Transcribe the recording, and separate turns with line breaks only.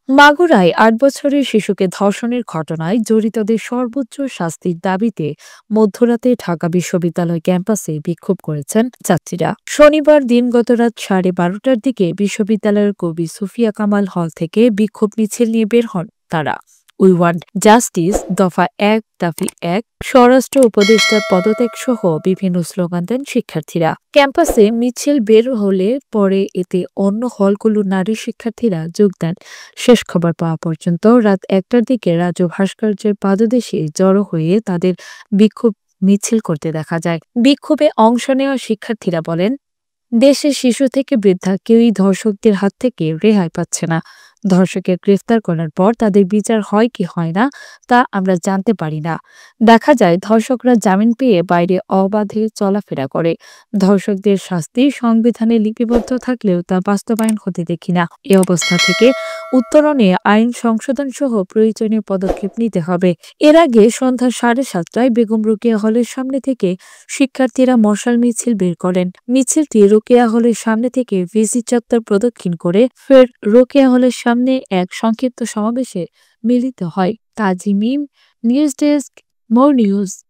মাগুরায় ৮ বছরের শিশুকে ধর্ষণের ঘটনায় জড়িতদের সর্বোচ্চ শাস্তির দাবিতে মধ্যরাতে ঢাকা বিশ্ববিদ্যালয় ক্যাম্পাসে বিক্ষোভ করেছেন ছাত্রীরা। শনিবার দিনগত রাত 12:30টার দিকে বিশ্ববিদ্যালয়ের কবি সুফিয়া কামাল হল থেকে বিক্ষোভ মিছিল নিয়ে বের হন তারা। উই ওয়ান্ট জাস্টিস, দফা ১, দাবি ১, স্বরাষ্ট্র উপদেষ্টার পদত্যাগ সহ বিভিন্ন স্লোগান দেন শিক্ষার্থীরা। ক্যাম্পাসে মিছিল বের হলে পরে এতে অন্য হলগুলোর নারী শিক্ষার্থীরা যোগ দেন। শেষ খবর পাওয়া পর্যন্ত রাত ১টার দিকে রাজু ভাস্কর্যের পাদদেশে জড়ো হয়ে তাদের বিক্ষোভ মিছিল করতে দেখা যায়। বিক্ষোভে অংশ নেওয়া শিক্ষার্থীরা বলেন, দেশে শিশু থেকে বৃদ্ধা কেউই ধর্ষকদের হাত থেকে রেহাই পাচ্ছে না। ধর্ষকের গ্রেফতার করার পর তাদের বিচার হয় কি হয় না তা আমরা জানতে পারি না। দেখা যায় ধর্ষকরা জামিন পেয়ে বাইরে অবাধে চলাফেরা করে। ধর্ষকদের শাস্তি সংবিধানে লিপিবদ্ধ থাকলেও তা বাস্তবায়ন হতে দেখি না। এ অবস্থা থেকে উত্তরণে আইন সংশোধন সহ প্রয়োজনীয় পদক্ষেপ নিতে হবে। এর আগে সন্ধ্যা 7:30টায় বেগম রোকেয়া হলের সামনে থেকে শিক্ষার্থীরা মশাল মিছিল বের করেন। মিছিলটি রোকেয়া হলের সামনে থেকে ভিসি চত্বর প্রদক্ষিণ করে ফের রোকেয়া হলের সামনে এক সংক্ষিপ্ত সমাবেশে মিলিত হয়। তাজিম, নিউজ ডেস্ক, মোর নিউজ।